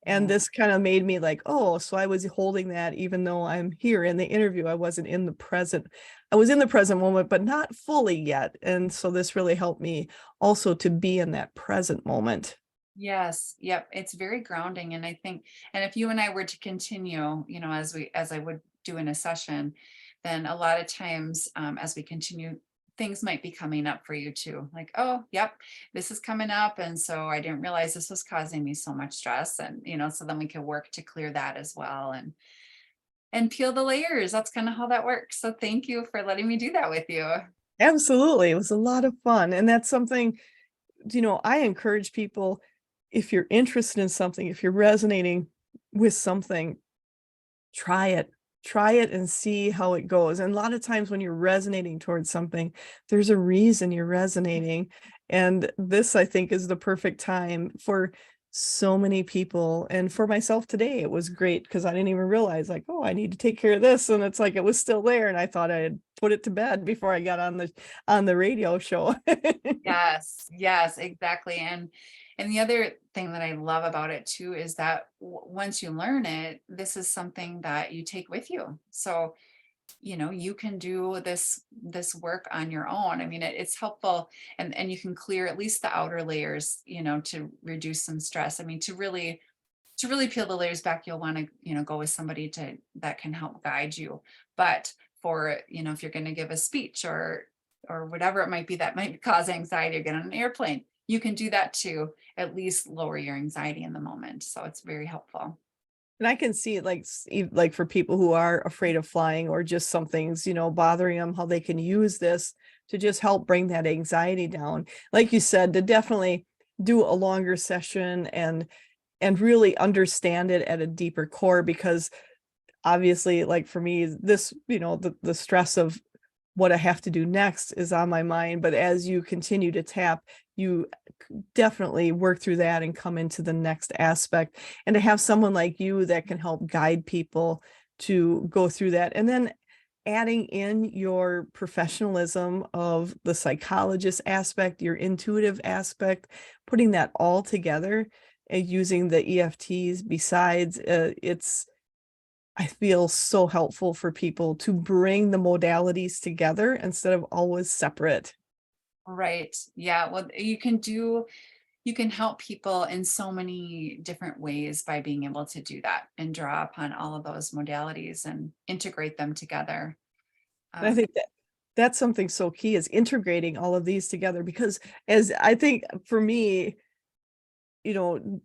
And Yeah. this kind of made me like, oh, so I was holding that even though I'm here in the interview. I wasn't in the present. I was in the present moment, but not fully yet. And so this really helped me also to be in that present moment. Yes, yep, it's very grounding, and I think, and if you and I were to continue, as I would do in a session, then a lot of times, as we continue, things might be coming up for you too. Like, oh, yep, this is coming up, and so I didn't realize this was causing me so much stress, and so then we can work to clear that as well, and peel the layers. That's kind of how that works. So thank you for letting me do that with you. Absolutely. It was a lot of fun. And that's something, I encourage people, if you're interested in something, if you're resonating with something, try it. Try it and see how it goes. And a lot of times when you're resonating towards something, there's a reason you're resonating. And this, I think, is the perfect time for so many people. And for myself today, it was great because I didn't even realize, like, oh, I need to take care of this. And it's like it was still there. And I thought I had put it to bed before I got on the radio show. Yes, yes, exactly. And the other thing that I love about it too is that once you learn it, this is something that you take with you. So, you can do this work on your own. I mean, it's helpful, and you can clear at least the outer layers, to reduce some stress. I mean, to really peel the layers back, you'll want to, go with somebody that can help guide you. But for, if you're going to give a speech or whatever it might be that might cause anxiety, or get on an airplane, you can do that to at least lower your anxiety in the moment. So it's very helpful. And I can see it, like like for people who are afraid of flying or just something's, bothering them, how they can use this to just help bring that anxiety down. Like you said, to definitely do a longer session and really understand it at a deeper core, because obviously, like for me, this, the stress of what I have to do next is on my mind. But as you continue to tap, you definitely work through that and come into the next aspect. And to have someone like you that can help guide people to go through that. And then adding in your professionalism of the psychologist aspect, your intuitive aspect, putting that all together and using the EFTs besides, I feel so helpful for people to bring the modalities together instead of always separate. Right. Yeah. Well, you can help people in so many different ways by being able to do that and draw upon all of those modalities and integrate them together. And I Um, think that that's something so key, is integrating all of these together, because as I think for me,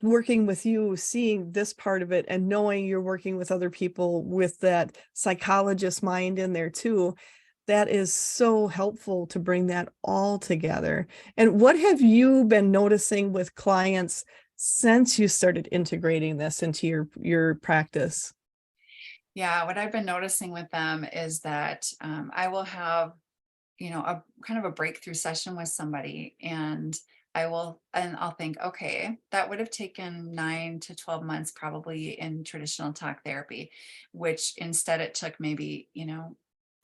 working with you, seeing this part of it and knowing you're working with other people with that psychologist mind in there too, that is so helpful to bring that all together. And what have you been noticing with clients since you started integrating this into your practice? yeah, what I've been noticing with them is that I will have, a kind of a breakthrough session with somebody, and I'll think, okay, that would have taken 9 to 12 months probably in traditional talk therapy, which instead it took maybe,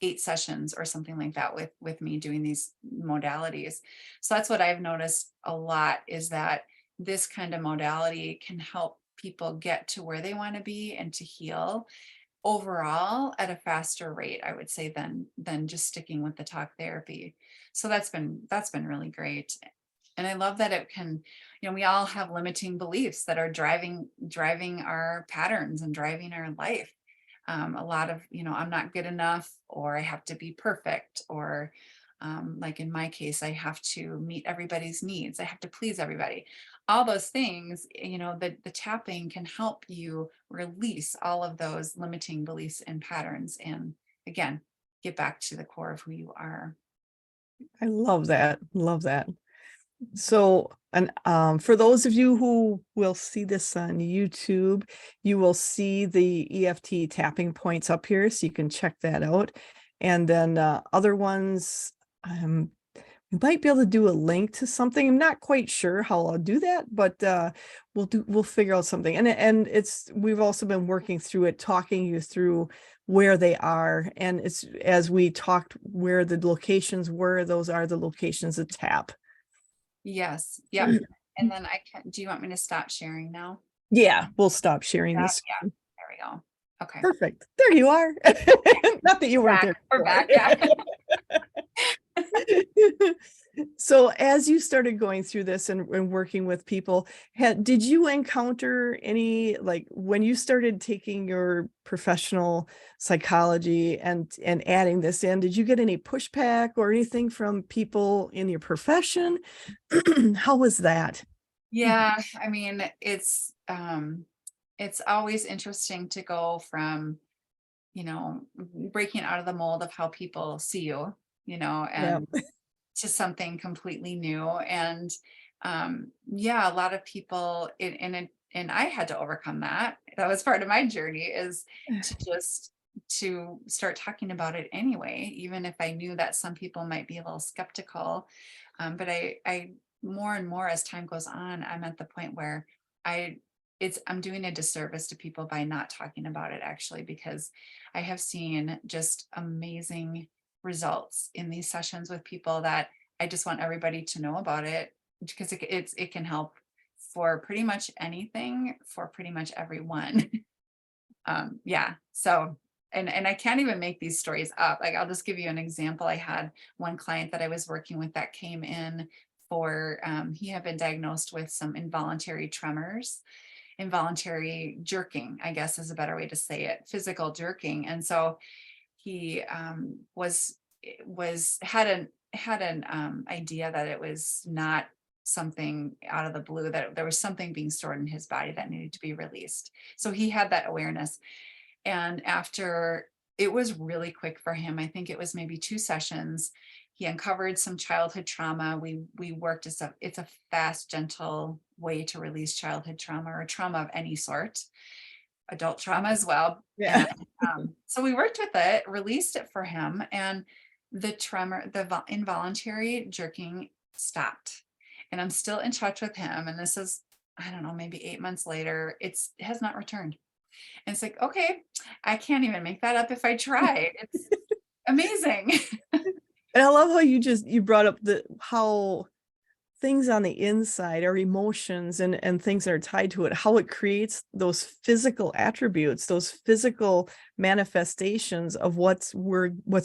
8 sessions or something like that with me doing these modalities. So that's what I've noticed a lot, is that this kind of modality can help people get to where they want to be and to heal overall at a faster rate, I would say, than just sticking with the talk therapy. So that's been really great. And I love that it can, we all have limiting beliefs that are driving our patterns and driving our life. A lot of, I'm not good enough, or I have to be perfect, or like in my case, I have to meet everybody's needs. I have to please everybody. All those things, the tapping can help you release all of those limiting beliefs and patterns. And again, get back to the core of who you are. I love that. Love that. So, and for those of you who will see this on YouTube, you will see the EFT tapping points up here, so you can check that out. And then other ones, we might be able to do a link to something. I'm not quite sure how I'll do that, but we'll figure out something. And we've also been working through it, talking you through where they are. And it's, as we talked, where the locations were, those are the locations to tap. Yes. Yep. And then do you want me to stop sharing now? Yeah, we'll stop sharing this. Yeah. There we go. Okay. Perfect. There you are. Not that you weren't there. We're back. Yeah. So as you started going through this and working with people, did you encounter any, like when you started taking your professional psychology and adding this in, did you get any pushback or anything from people in your profession? How was that? Yeah. I mean, it's always interesting to go from, breaking out of the mold of how people see you, Yeah. and to something completely new. And yeah, a lot of people, and I had to overcome that. That was part of my journey, is to start talking about it anyway, even if I knew that some people might be a little skeptical. But I more and more as time goes on, I'm at the point where I'm doing a disservice to people by not talking about it, actually, because I have seen just amazing results in these sessions with people that I just want everybody to know about it, because it can help for pretty much anything, for pretty much everyone. Yeah. So, and I can't even make these stories up. Like, I'll just give you an example. I had one client that I was working with that came in for, he had been diagnosed with some involuntary tremors, involuntary jerking, I guess is a better way to say it, physical jerking. And so he had an idea that it was not something out of the blue, that there was something being stored in his body that needed to be released. So he had that awareness. And after, it was really quick for him. I think it was maybe 2 sessions. He uncovered some childhood trauma. We worked it's a fast, gentle way to release childhood trauma, or trauma of any sort, adult trauma as well. Yeah. And so we worked with it, released it for him, and the involuntary jerking stopped. And I'm still in touch with him. And this is, I don't know, maybe 8 months later, it has not returned. And it's like, okay, I can't even make that up if I try. It's amazing. And I love how you brought up how things on the inside, our emotions and things that are tied to it, how it creates those physical attributes, those physical manifestations of what's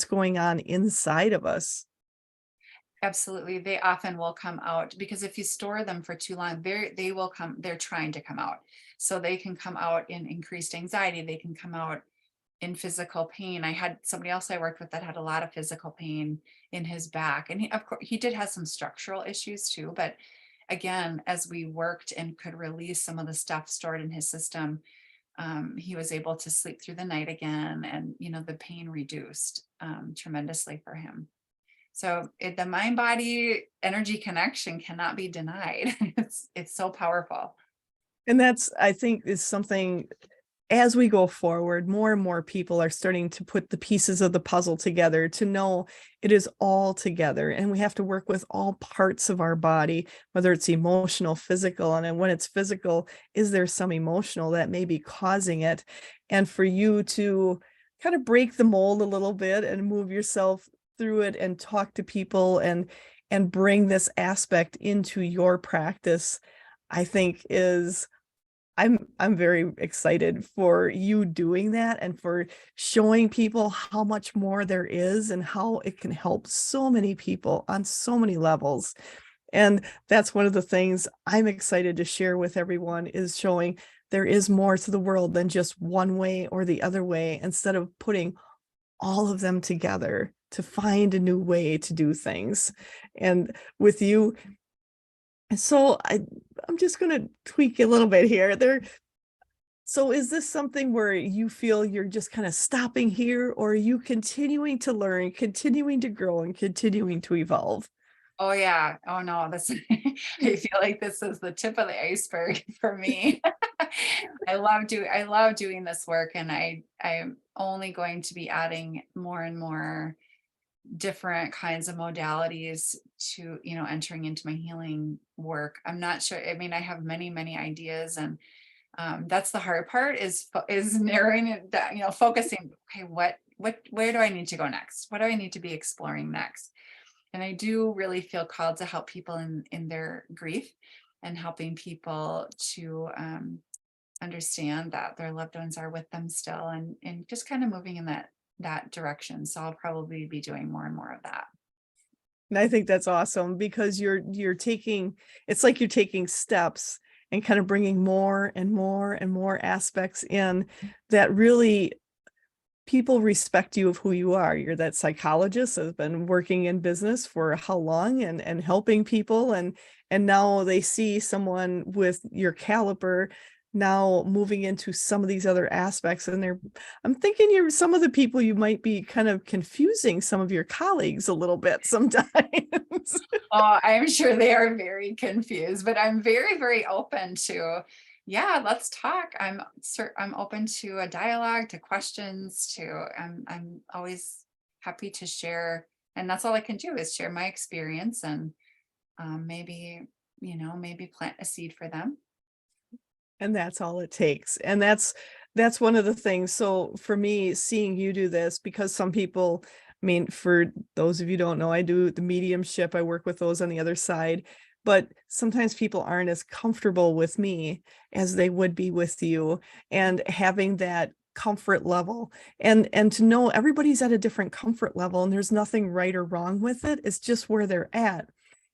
going on inside of us. Absolutely. They often will come out, because if you store them for too long, they're trying to come out. So they can come out in increased anxiety. They can come out in physical pain. I had somebody else I worked with that had a lot of physical pain in his back. And of course, he did have some structural issues too. But again, as we worked and could release some of the stuff stored in his system, he was able to sleep through the night again. And, the pain reduced tremendously for him. So the mind body energy connection cannot be denied. It's so powerful. And that's, I think, is something, as we go forward, more and more people are starting to put the pieces of the puzzle together to know it is all together. And we have to work with all parts of our body, whether it's emotional, physical. And then when it's physical, is there some emotional that may be causing it? And for you to kind of break the mold a little bit and move yourself through it and talk to people and bring this aspect into your practice, I think I'm very excited for you doing that and for showing people how much more there is and how it can help so many people on so many levels. And that's one of the things I'm excited to share with everyone, is showing there is more to the world than just one way or the other way, instead of putting all of them together to find a new way to do things. And with you, so I'm just going to tweak a little bit here. So is this something where you feel you're just kind of stopping here, or are you continuing to learn, continuing to grow, and continuing to evolve? Oh yeah. Oh no, this I feel like this is the tip of the iceberg for me. I love doing this work, and I'm only going to be adding more and more different kinds of modalities to, entering into my healing work. I'm not sure. I mean, I have many, many ideas, and that's the hard part, is narrowing it down, focusing. Okay, where do I need to go next? What do I need to be exploring next? And I do really feel called to help people in their grief, and helping people to understand that their loved ones are with them still, and just kind of moving in that direction. So I'll probably be doing more and more of that. And I think that's awesome, because you're taking, it's like you're taking steps and kind of bringing more and more and more aspects in that really people respect you of who you are. You're that psychologist that's been working in business for how long, and helping people, and now they see someone with your caliber now moving into some of these other aspects, and I'm thinking you're some of the people, you might be kind of confusing some of your colleagues a little bit sometimes. Oh, I'm sure they are very confused, but I'm very, very open to, yeah, let's talk. I'm open to a dialogue, to questions, I'm always happy to share. And that's all I can do, is share my experience, and maybe, maybe plant a seed for them. And that's all it takes. And that's one of the things. So for me, seeing you do this, because some people, I mean, for those of you who don't know, I do the mediumship. I work with those on the other side. But sometimes people aren't as comfortable with me as they would be with you, and having that comfort level, and to know everybody's at a different comfort level, and there's nothing right or wrong with it. It's just where they're at.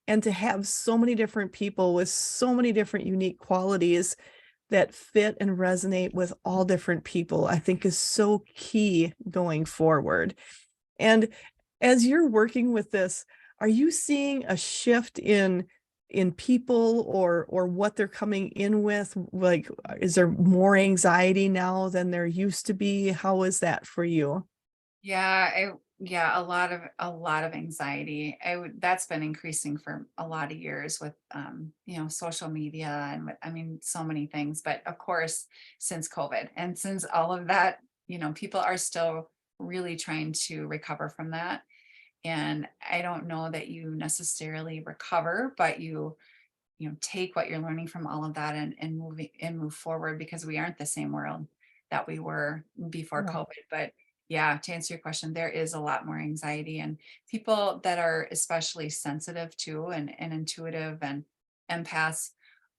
And to have so many different people with so many different unique qualities that fit and resonate with all different people, I think is so key going forward. And as you're working with this, are you seeing a shift in people, or what they're coming in with? Like, is there more anxiety now than there used to be? How is that for you? Yeah, a lot of anxiety. That's been increasing for a lot of years with social media, and I mean, so many things. But of course, since COVID, and since all of that, people are still really trying to recover from that. And I don't know that you necessarily recover, but you take what you're learning from all of that, and move forward, because we aren't the same world that we were before Yeah. COVID. But yeah, to answer your question, there is a lot more anxiety, and people that are especially sensitive to, and intuitive, and empaths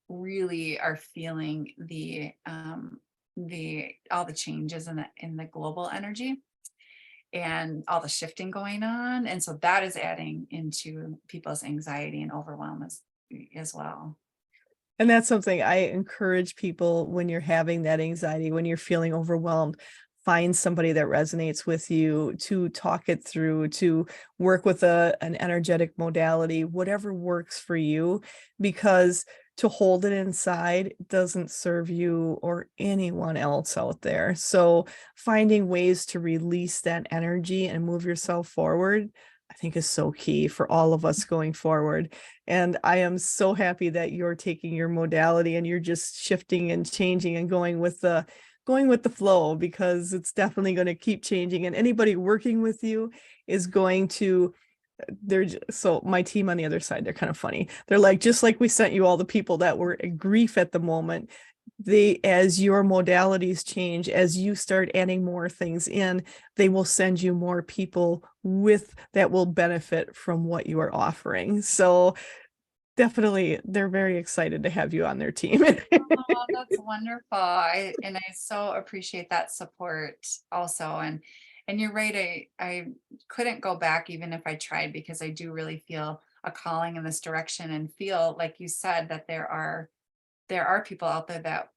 really are feeling the all the changes in the global energy, and all the shifting going on. And so that is adding into people's anxiety and overwhelm as well. And that's something I encourage people: when you're having that anxiety, when you're feeling overwhelmed, find somebody that resonates with you to talk it through, to work with an energetic modality, whatever works for you, because to hold it inside doesn't serve you or anyone else out there. So finding ways to release that energy and move yourself forward, I think, is so key for all of us going forward. And I am so happy that you're taking your modality and you're just shifting and changing and going with the flow, because it's definitely going to keep changing. And anybody working with you is going to, so my team on the other side, they're kind of funny. They're like, just like we sent you all the people that were in grief at the moment, as your modalities change, as you start adding more things in, they will send you more people with that will benefit from what you are offering. So definitely, they're very excited to have you on their team. Oh, that's wonderful. I so appreciate that support also. And you're right, I couldn't go back even if I tried, because I do really feel a calling in this direction and feel, like you said, that there are people out there that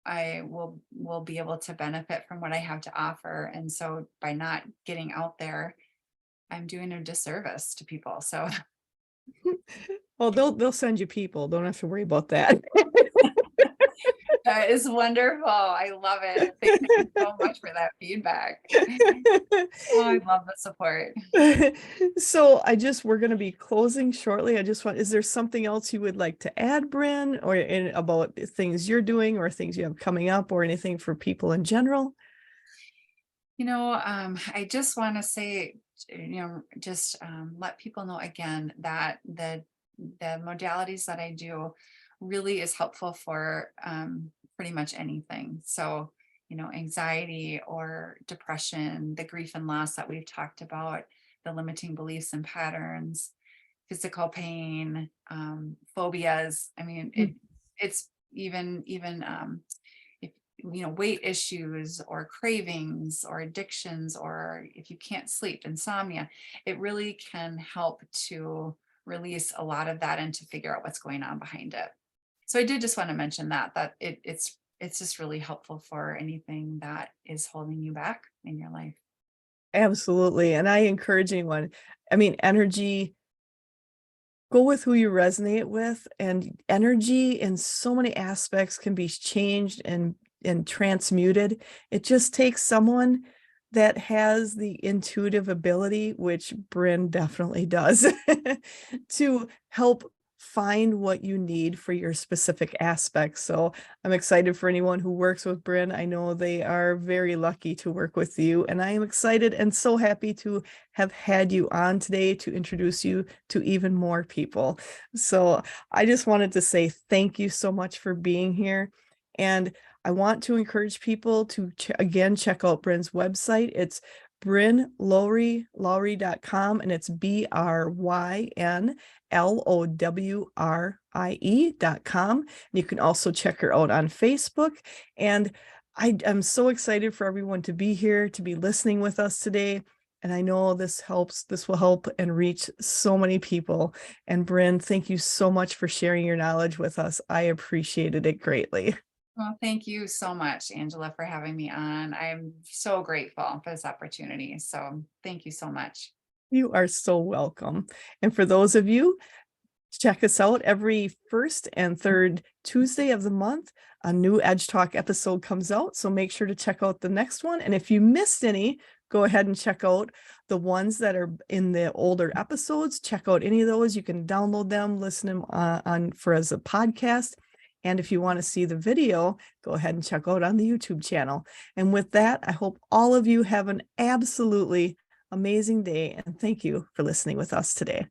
I will be able to benefit from what I have to offer. And so by not getting out there, I'm doing a disservice to people. So Well, they'll send you people. Don't have to worry about that. that is wonderful. I love it. Thank you so much for that feedback. Oh, I love the support. So we're going to be closing shortly. Is there something else you would like to add, Bryn, or about things you're doing or things you have coming up or anything for people in general? I just want to say, just let people know again that the modalities that I do really is helpful for pretty much anything. So, anxiety or depression, the grief and loss that we've talked about, the limiting beliefs and patterns, physical pain, phobias. I mean, it's even if weight issues or cravings or addictions, or if you can't sleep, insomnia, it really can help to release a lot of that and to figure out what's going on behind it. So I did just want to mention that it's just really helpful for anything that is holding you back in your life. Absolutely. And I encourage anyone, I mean, energy, go with who you resonate with, and energy in so many aspects can be changed and transmuted. It just takes someone that has the intuitive ability, which Bryn definitely does, to help find what you need for your specific aspects. So I'm excited for anyone who works with Bryn. I know they are very lucky to work with you, and I am excited and so happy to have had you on today to introduce you to even more people. So I just wanted to say thank you so much for being here. And I want to encourage people to again check out Bryn's website. It's brynlowrie.com, and it's BRYNLOWRIE.com. You can also check her out on Facebook. And I'm so excited for everyone to be here, to be listening with us today. And I know this will help and reach so many people. And Bryn, thank you so much for sharing your knowledge with us. I appreciated it greatly. Well, thank you so much, Angela, for having me on. I'm so grateful for this opportunity. So thank you so much. You are so welcome. And for those of you, check us out every first and third Tuesday of the month. A new Edge Talk episode comes out, so make sure to check out the next one. And if you missed any, go ahead and check out the ones that are in the older episodes. Check out any of those. You can download them, listen them as a podcast. And if you want to see the video, go ahead and check out on the YouTube channel. And with that, I hope all of you have an absolutely amazing day. And thank you for listening with us today.